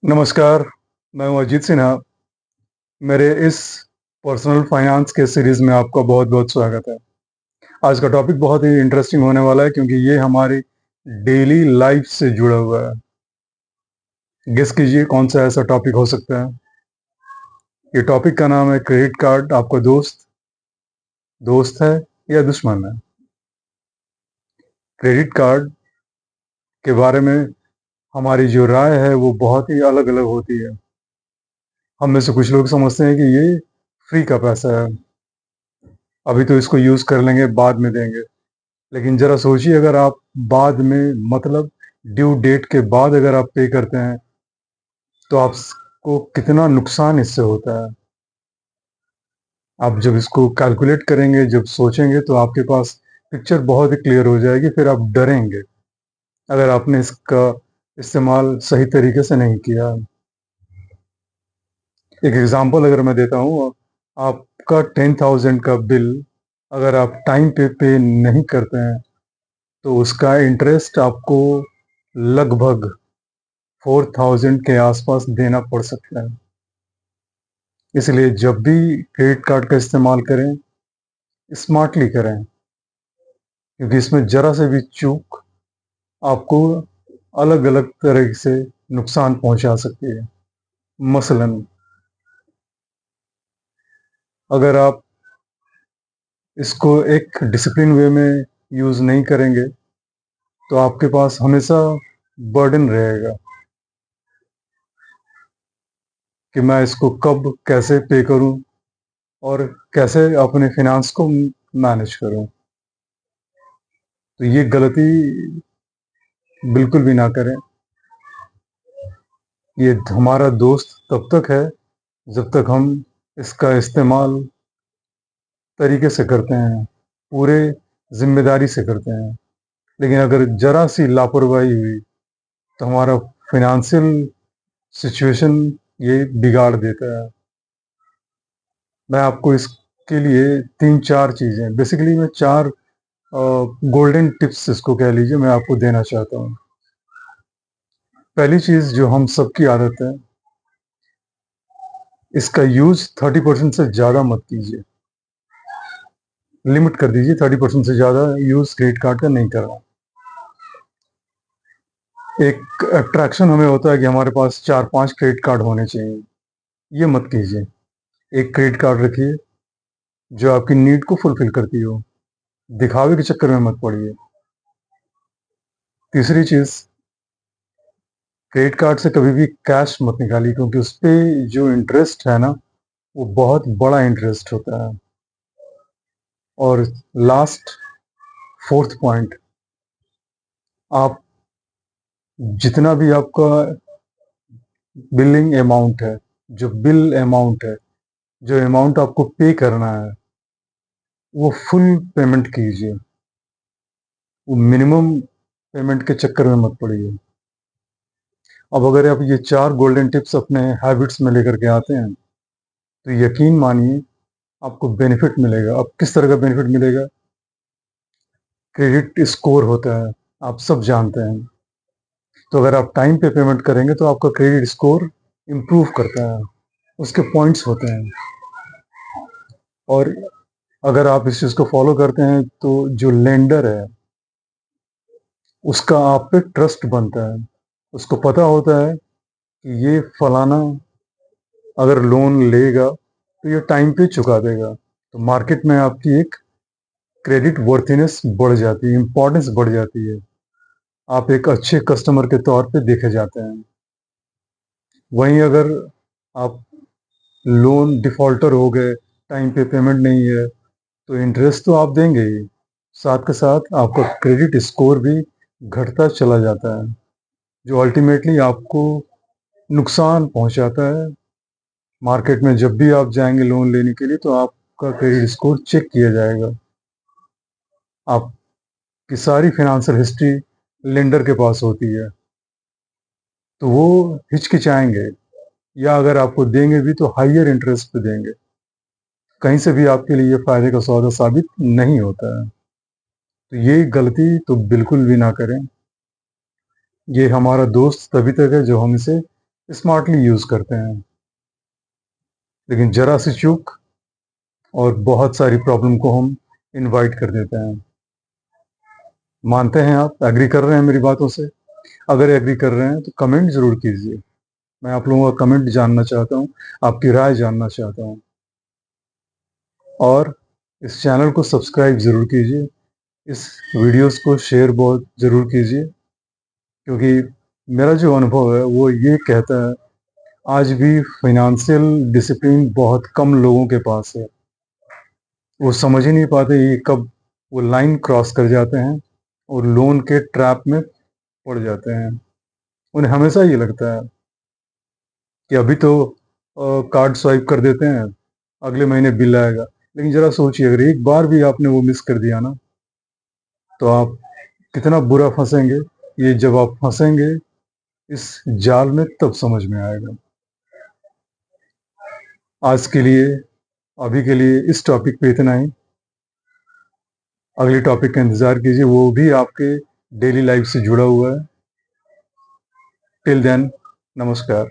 नमस्कार, मैं हूँ अजीत सिन्हा। मेरे इस पर्सनल फाइनेंस के सीरीज़ में आपका बहुत-बहुत स्वागत है। आज का टॉपिक बहुत ही इंटरेस्टिंग होने वाला है क्योंकि ये हमारी डेली लाइफ से जुड़ा हुआ है। गेस कीजिए कौन सा ऐसा टॉपिक हो सकता है? ये टॉपिक का नाम है क्रेडिट कार्ड आपका दोस्त है या दुश्मन है? क्रेडिट कार्ड के बारे में हमारी जो राय है वो बहुत ही अलग-अलग होती है। हम में से कुछ लोग समझते हैं कि ये फ्री का पैसा है, अभी तो इसको यूज़ कर लेंगे, बाद में देंगे। लेकिन ज़रा सोचिए अगर आप बाद में मतलब ड्यू डेट के बाद अगर आप पे करते हैं, तो आपको कितना नुकसान इससे होता है। आप जब इसको कैलकुलेट करेंगे, जब सोचेंगे तो आपके पास पिक्चर बहुत ही क्लियर हो जाएगी, फिर आप डरेंगे, अगर आपने इसका इस्तेमाल सही तरीके से नहीं किया। एक एग्ज़ाम्पल अगर मैं देता हूँ, आपका 10,000 का बिल अगर आप टाइम पे नहीं करते हैं, तो उसका इंटरेस्ट आपको लगभग 4,000 के आसपास देना पड़ सकता है। इसलिए जब भी क्रेडिट कार्ड का इस्तेमाल करें, स्मार्टली करें, क्योंकि इसमें ज़रा से भी चूक आपको अलग-अलग तरह से नुकसान पहुंचा सकती है। मसलन अगर आप इसको एक डिसिप्लिन वे में यूज़ नहीं करेंगे, तो आपके पास हमेशा बर्डन रहेगा कि मैं इसको कब कैसे पे करूं और कैसे अपने फाइनेंस को मैनेज करूं। तो ये गलती बिल्कुल भी ना करें। ये हमारा दोस्त तब तक है जब तक हम इसका इस्तेमाल तरीके से करते हैं, पूरे ज़िम्मेदारी से करते हैं। लेकिन अगर ज़रा-सी लापरवाही हुई तो हमारा फ़ाइनेंशियल सिचुएशन ये बिगाड़ देता है। मैं आपको इसके लिए 3-4 चीज़ें बेसिकली मैं 4 गोल्डन टिप्स इसको कह लीजिए मैं आपको देना चाहता हूँ। पहली चीज़ जो हम सबकी आदत है, इसका यूज़ 30% से ज़्यादा मत कीजिए। लिमिट कर दीजिए 30% से ज़्यादा यूज़ क्रेडिट कार्ड का नहीं करना। एक अट्रैक्शन हमें होता है कि हमारे पास 4-5 क्रेडिट कार्ड होने चाहिए, ये मत कीजिए। एक क्रेडिट कार्ड रखिए जो आपकी नीड को फुलफ़िल करती हो, दिखावे के चक्कर में मत पड़िए। तीसरी चीज़, क्रेडिट कार्ड से कभी भी कैश मत निकालिए क्योंकि उसपे जो इंटरेस्ट है ना, वो बहुत बड़ा इंटरेस्ट होता है। और लास्ट 4th पॉइंट, आप जितना भी आपका बिलिंग अमाउंट है, जो बिल अमाउंट है, जो अमाउंट आपको पे करना है, वो फुल पेमेंट कीजिए। वो मिनिमम पेमेंट के चक्कर में मत पड़िए। अब अगर आप ये 4 गोल्डन टिप्स अपने हैबिट्स में लेकर के आते हैं, तो यकीन मानिए आपको बेनिफिट मिलेगा। अब किस तरह का बेनिफिट मिलेगा? क्रेडिट स्कोर होता है, आप सब जानते हैं। तो अगर आप टाइम पे पेमेंट करेंगे तो आपका क्रेडिट स्कोर इम्प्रूव करता है, उसके पॉइंट्स होते हैं। और अगर आप इस चीज़ को फॉलो करते हैं तो जो लेंडर है उसका आप पे ट्रस्ट बनता है। उसको पता होता है कि ये फलाना अगर लोन लेगा तो ये टाइम पे चुका देगा। तो मार्केट में आपकी एक क्रेडिट वर्थीनेस बढ़ जाती है, इम्पोर्टेंस बढ़ जाती है। आप एक अच्छे कस्टमर के तौर पे देखे जाते हैं। वहीं अगर आप लोन डिफ़ॉल्टर हो गए, टाइम पे पेमेंट नहीं है, तो इंटरेस्ट तो आप देंगे ही, साथ के साथ आपका क्रेडिट स्कोर भी घटता चला जाता है, जो अल्टीमेटली आपको नुकसान पहुंचाता है। मार्केट में जब भी आप जाएंगे लोन लेने के लिए तो आपका क्रेडिट स्कोर चेक किया जाएगा। आपकी सारी फाइनेंशियल हिस्ट्री लेंडर के पास होती है, तो वो हिचकिचाएंगे या अगर आपको देंगे भी तो हाइयर इंटरेस्ट पे देंगे। कहीं से भी आपके लिए फ़ायदे का सौदा साबित नहीं होता है। तो ये गलती तो बिल्कुल भी ना करें। ये हमारा दोस्त तभी तक है जब हम इसे स्मार्टली यूज़ करते हैं, लेकिन ज़रा सी चूक और बहुत सारी प्रॉब्लम को हम इनवाइट कर देते हैं। मानते हैं आप? एग्री कर रहे हैं मेरी बातों से? अगर एग्री कर रहे हैं तो कमेंट ज़रूर कीजिए। मैं आप लोगों का कमेंट जानना चाहता हूँ, आपकी राय जानना चाहता हूँ। और इस चैनल को सब्सक्राइब ज़रूर कीजिए। इस वीडियोस को शेयर बहुत ज़रूर कीजिए, क्योंकि मेरा जो अनुभव है वो ये कहता है, आज भी फाइनेंशियल डिसिप्लिन बहुत कम लोगों के पास है। वो समझ ही नहीं पाते ये कब वो लाइन क्रॉस कर जाते हैं और लोन के ट्रैप में पड़ जाते हैं। उन्हें हमेशा ये लगता है कि अभी तो कार्ड स्वाइप कर देते हैं, अगले महीने बिल आएगा। लेकिन ज़रा सोचिए, अगर एक बार भी आपने वो मिस कर दिया ना, तो आप कितना बुरा फँसेंगे। ये जब आप फँसेंगे इस जाल में, तब समझ में आएगा। आज के लिए, अभी के लिए इस टॉपिक पे इतना ही। अगले टॉपिक का इंतज़ार कीजिए, वो भी आपके डेली लाइफ से जुड़ा हुआ है। टिल देन, नमस्कार।